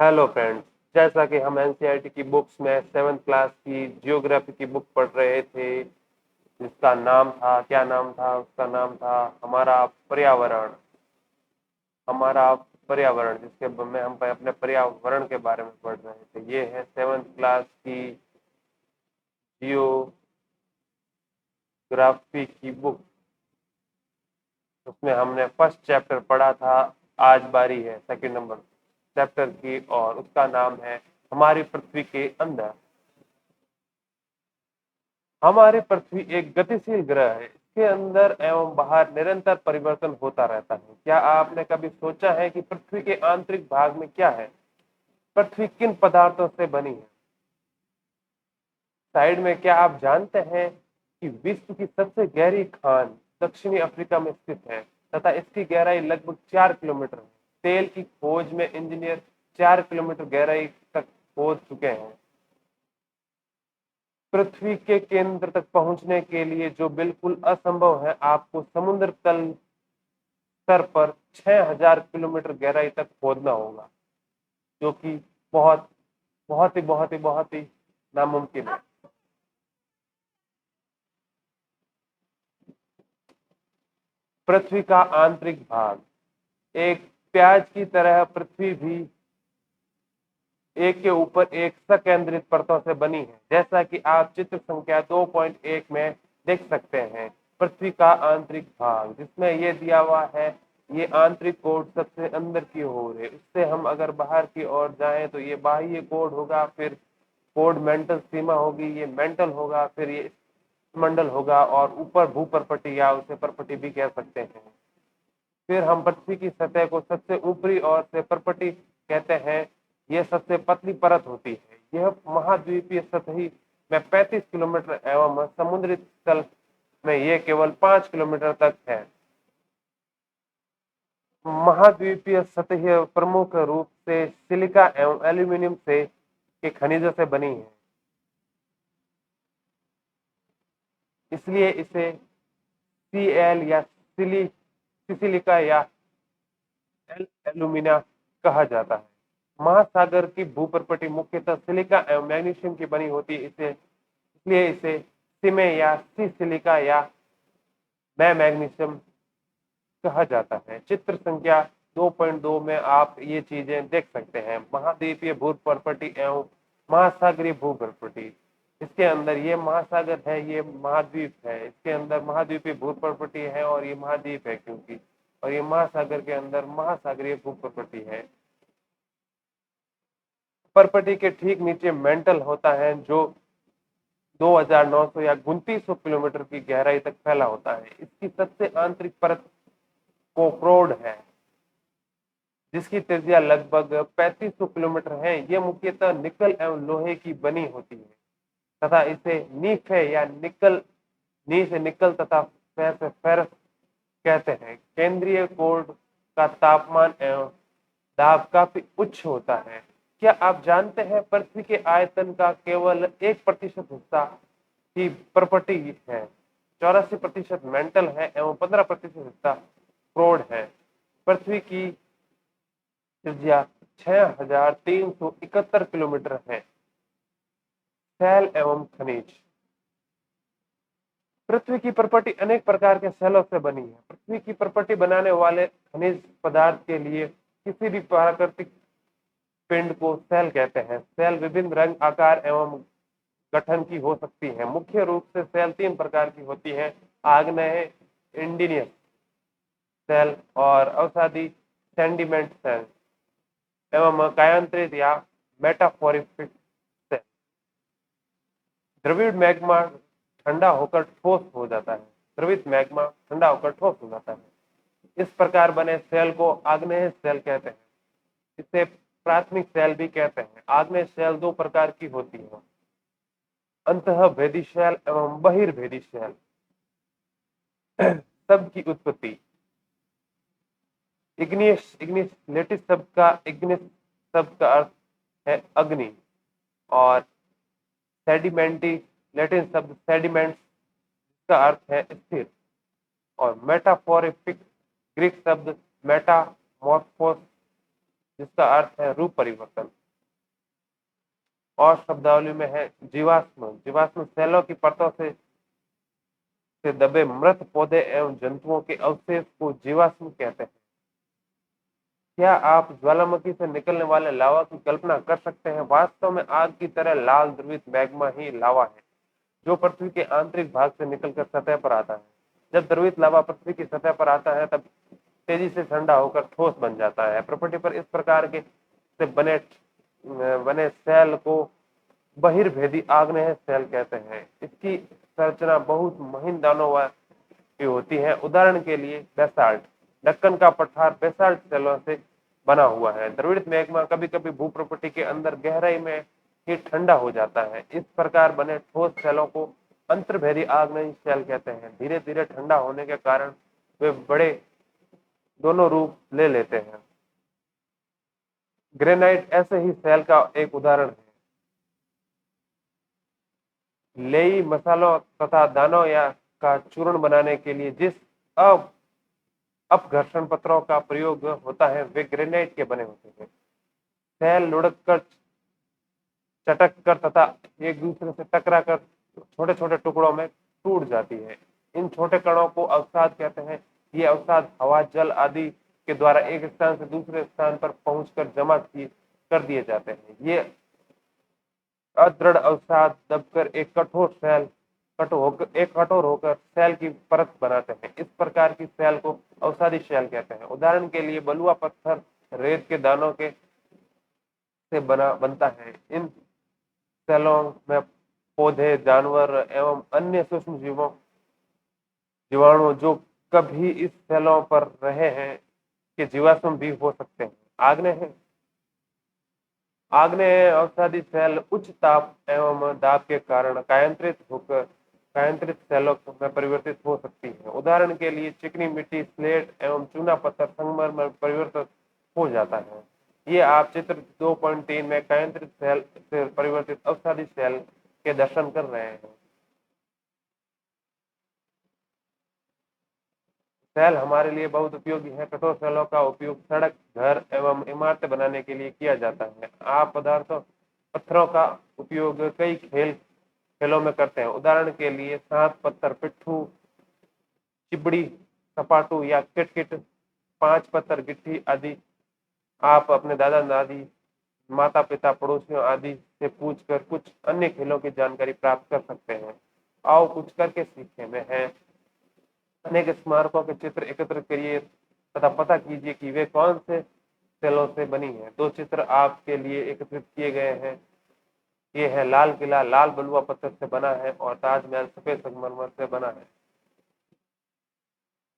Hello friends. जैसा कि हम एनसीईआरटी की बुक्स में सेवन्थ क्लास की जियोग्राफी की बुक पढ़ रहे थे, जिसका नाम था, क्या नाम था उसका? नाम था हमारा पर्यावरण। हमारा पर्यावरण, जिसके में हम अपने पर्यावरण के बारे में पढ़ रहे थे। ये है सेवन्थ क्लास की जियोग्राफी की बुक। उसमें हमने फर्स्ट चैप्टर पढ़ा था। आज बारी है सेकंड नंबर चैप्टर की, और उसका नाम है हमारी पृथ्वी के अंदर। हमारी पृथ्वी एक गतिशील ग्रह है। इसके अंदर एवं बाहर निरंतर परिवर्तन होता रहता है। क्या आपने कभी सोचा है कि पृथ्वी के आंतरिक भाग में क्या है? पृथ्वी किन पदार्थों से बनी है? साइड में क्या आप जानते हैं कि विश्व की सबसे गहरी खान दक्षिणी अफ्रीका में स्थित है, तथा इसकी गहराई लगभग 4 किलोमीटर है। तेल की खोज में इंजीनियर 4 किलोमीटर गहराई तक खोद चुके हैं। पृथ्वी के केंद्र तक पहुंचने के लिए, जो बिल्कुल असंभव है, आपको समुद्र तल स्तर पर 6000 किलोमीटर गहराई तक खोदना होगा, जो कि बहुत बहुत ही नामुमकिन है। पृथ्वी का आंतरिक भाग। एक प्याज की तरह पृथ्वी भी एक के ऊपर एक सकेंद्रित परतों से बनी है, जैसा कि आप चित्र संख्या 2.1 में देख सकते हैं। पृथ्वी का आंतरिक भाग, जिसमें ये दिया हुआ है, ये आंतरिक कोड सबसे अंदर की ओर है। उससे हम अगर बाहर की ओर जाएं तो ये बाह्य कोड होगा, फिर कोड मेंटल सीमा होगी, ये मेंटल होगा, फिर ये मंडल होगा, और ऊपर भूपर्पटी या उसे पर्पटी भी कह सकते हैं। फिर हम पृथ्वी की सतह को सबसे ऊपरी ओर से पर्पटी कहते हैं। यह सबसे पतली परत होती है। यह महाद्वीपीय सतही में 35 किलोमीटर एवं समुद्री तल में यह केवल 5 किलोमीटर तक है। महाद्वीपीय सतह प्रमुख रूप से सिलिका एवं एल्यूमिनियम से के खनिजों से बनी है, इसलिए इसे सीएल या सिलिका या एल्यूमिना कहा जाता है। महासागर की भूपर्पटी मुख्यतः सिलिका एवं मैग्नीशियम की बनी होती है, इसे इसलिए इसे सीमे या सी सिलिका या मैग्नीशियम कहा जाता है। चित्र संख्या 2.2 में आप ये चीजें देख सकते हैं। महाद्वीपीय भूपर्पटी एवं महासागरीय भूपर्पटी। इसके अंदर ये महासागर है, ये महाद्वीप है। इसके अंदर महाद्वीपीय भूपर्पटी है और ये महाद्वीप है, क्योंकि और ये महासागर के अंदर महासागरीय भूपर्पटी है। पर्पटी के ठीक नीचे मेंटल होता है, जो 2900 या 2900 किलोमीटर की गहराई तक फैला होता है। इसकी सबसे आंतरिक परत कोक्रोड है, जिसकी त्रिज्या लगभग 3500 किलोमीटर है। यह मुख्यतः निकल एवं लोहे की बनी होती है, तथा इसे नीफ है या निकल, नी से निकल तथा फेर से फेरस कहते हैं। केंद्रीय कोर का तापमान एवं दाब काफी उच्च होता है। क्या आप जानते हैं पृथ्वी के आयतन का केवल 1% हिस्सा ही पर्पटी है? 84% मेंटल है एवं 15% हिस्सा क्रोड है। पृथ्वी की त्रिज्या 6371 किलोमीटर है। सेल एवं खनिज। पृथ्वी की प्रॉपर्टी अनेक प्रकार के सेलों से बनी है। पृथ्वी की प्रॉपर्टी बनाने वाले खनिज पदार्थ के लिए किसी भी प्राकृतिक पिंड को सेल कहते हैं। सेल विभिन्न रंग, आकार एवं गठन की हो सकती है। मुख्य रूप से सेल 3 प्रकार की होती है: आग्नेय, इंडिनियस सेल और औषधि सेंडिमेंट सेल, एवं कायांतरित या मेटाफोरिक सेल। द्रविड़ मैग्मा ठंडा होकर ठोस हो जाता है। द्रवित मैग्मा ठंडा होकर ठोस हो जाता है। इस प्रकार बने सेल को आग्नेय सेल कहते हैं। इसे प्राथमिक सेल भी कहते हैं। आग्नेय सेल 2 प्रकार की होती है: अंतःभेदी सेल एवं बहिर्भेदी सेल। शब्द की उत्पत्ति। इग्नियस इग्निस लेटिस शब्द का इग्निस शब्द का अर्थ है अग्नि, और सेडिमेंटी लैटिन शब्द सेडिमेंट्स का अर्थ है स्थिर, और मेटाफोरिक ग्रीक शब्द मेटामॉर्फोस जिसका अर्थ है रूप परिवर्तन। और शब्दावली में है जीवाश्म। जीवाश्म सेलों की परतों से दबे मृत पौधे एवं जंतुओं के अवशेष को जीवाश्म कहते हैं। क्या आप ज्वालामुखी से निकलने वाले लावा की कल्पना कर सकते हैं? वास्तव में आग की तरह लाल द्रवित मैग्मा ही लावा है, जो पृथ्वी के आंतरिक भाग से निकलकर सतह पर आता है। जब द्रवित लावा पृथ्वी की सतह पर आता है, तब तेजी से ठंडा होकर ठोस बन जाता है। प्रकृति पर इस प्रकार के से बने सेल को बहिर्भेदी आग्नेय सेल कहते हैं। इसकी संरचना बहुत महीन दानों की होती है। उदाहरण के लिए बेसाल्ट, दक्कन का पठार बेसाल्ट सेलों से बना हुआ है। द्रवित मैग्मा कभी कभी भूप्रकृति के अंदर गहराई में ही ठंडा हो जाता है। इस प्रकार बने ठोस सेलों को अंतर्भेदी आग्नेय सेल कहते हैं। धीरे धीरे ठंडा होने के कारण वे बड़े दोनों रूप ले लेते हैं। ग्रेनाइट ऐसे ही सेल का एक उदाहरण है। लेई मसालों तथा दानों या का चूर्ण बनाने के लिए जिस अपघर्षण पत्रों का प्रयोग होता है, वे ग्रेनाइट के बने होते हैं। सेल लुढ़क कर, चटक कर तथा एक दूसरे से टकरा कर छोटे छोटे टुकड़ों में टूट जाती है। इन छोटे कणों को अवसाद कहते हैं। ये अवसाद हवा, जल आदि के द्वारा एक स्थान से दूसरे स्थान पर पहुंचकर जमा कर दिए जाते हैं। ये अदृढ़ अवसाद दबकर एक कठोर होकर सेल की परत बनाते हैं। इस प्रकार की सेल को अवसादी सेल कहते हैं। उदाहरण के लिए बलुआ पत्थर रेत के दानों के से बनता है। इन सेलों में पौधे, जानवर एवं अन्य सूक्ष्म जीवाणु जो कभी इस सेलों पर रहे हैं के जीवाश्म भी हो सकते हैं। आग्नेय अवसादी सेल उच्च ताप एवं दाब के कारण कायांतरित सेलों में परिवर्तित हो सकती है। उदाहरण के लिए चिकनी मिट्टी, स्लेट एवं चूना पत्थर संगमरमर में परिवर्तित हो जाता है। ये आप चित्र 2.3 में कायांतरित सेल से परिवर्तित अवसादी सेल के दर्शन कर रहे हैं। सेल हमारे लिए बहुत उपयोगी है। कठोर सेलों का उपयोग सड़क, घर एवं इमारतें बनाने के लिए किया जाता है। आप पत्थरों का उपयोग कई खेलों में करते हैं। उदाहरण के लिए सांप, पत्थर, पिट्ठू, चिबड़ी, सपाटू या किटकिट, 5 पत्थर, गिट्टी आदि आप अपने दादा दादी, माता पिता, पड़ोसियों आदि से पूछकर कुछ अन्य खेलों की जानकारी प्राप्त कर सकते हैं। आओ कुछ करके सीखे में है। अनेक स्मारकों के चित्र एकत्र करिए तथा पता कीजिए कि वे कौन से सेलों से बनी है। 2 चित्र आपके लिए एकत्रित किए गए हैं। ये है लाल किला लाल बलुआ पत्थर से बना है और ताजमहल सफेद संगमरमर से बना है।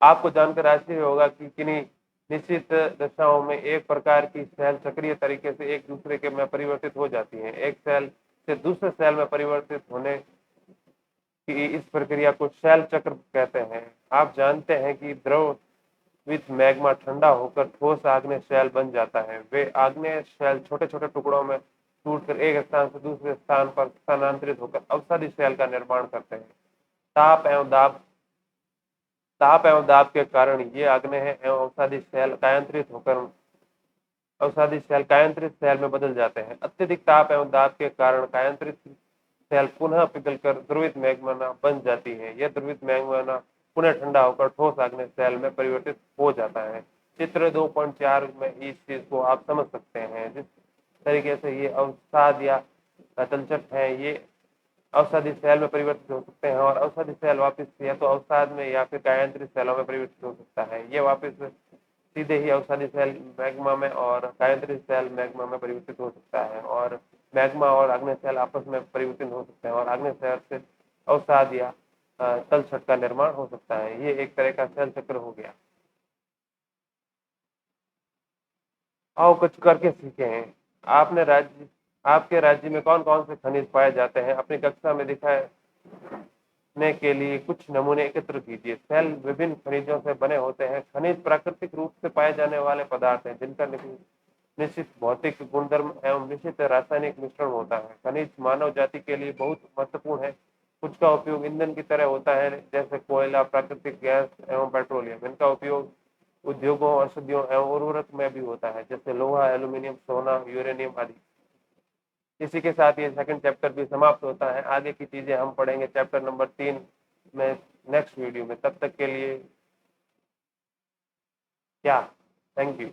आपको जानकर आश्चर्य होगा कि किन्हीं निश्चित दशाओं में एक प्रकार की सेल चक्रीय तरीके से एक दूसरे के में परिवर्तित हो जाती है। एक सेल से दूसरे सेल में परिवर्तित होने की इस प्रक्रिया को सेल चक्र कहते हैं। आप जानते हैं कि द्रवित मैग्मा ठंडा होकर ठोस आग्नेय सेल बन जाता है। वे आग्नेय सेल छोटे छोटे टुकड़ों में टूटकर एक स्थान से दूसरे स्थान पर स्थानांतरित होकर अवसादी सेल का निर्माण करते हैं। ताप एवं दाब के कारण ये आग्नेय एवं अवसादी सेल कायांतरित सेल में बदल जाते हैं। अत्यधिक ताप एवं दाब के कारण कायांतरित सेल पुनः पिघलकर द्रवित मैग्मा बन जाती है। यह द्रवित मैग्मा पुनः ठंडा होकर ठोस आग्नेय सेल में परिवर्तित हो जाता है। चित्र 2.4 में इस चीज को आप समझ सकते हैं। जिस तरीके से ये अवसाद या तलछट है, ये अवसादी सेल में परिवर्तित हो सकते हैं और अवसादी सेल वापस या तो अवसाद में या फिर कायांतरित सेलों में परिवर्तित हो सकता है। ये वापस सीधे ही अवसादी सेल मैग्मा में और कायांतरित सेल मैग्मा में परिवर्तित हो सकता है और मैग्मा और आग्नेय सेल आपस में परिवर्तित हो सकते हैं और आग्नेय सेल से अवसाद या तलछट का निर्माण हो सकता है। ये एक तरह का सेल चक्र हो गया। आओ कुछ करके सीखे हैं। आपके राज्य में कौन कौन से खनिज पाए जाते हैं? अपनी कक्षा में दिखाने के लिए कुछ नमूने एकत्र कीजिए। सेल विभिन्न खनिजों से बने होते हैं। खनिज प्राकृतिक रूप से पाए जाने वाले पदार्थ हैं जिनका निश्चित भौतिक गुणधर्म एवं निश्चित रासायनिक मिश्रण होता है। खनिज मानव जाति के लिए बहुत महत्वपूर्ण है। कुछ का उपयोग ईंधन की तरह होता है, जैसे कोयला, प्राकृतिक गैस एवं पेट्रोलियम। इनका उपयोग उद्योगों, औषधियों एवं उर्वरक में भी होता है, जैसे लोहा, एल्यूमिनियम, सोना, यूरेनियम आदि। इसी के साथ ये सेकंड चैप्टर भी समाप्त होता है। आगे की चीजें हम पढ़ेंगे चैप्टर नंबर 3 में नेक्स्ट वीडियो में। तब तक के लिए क्या, थैंक यू।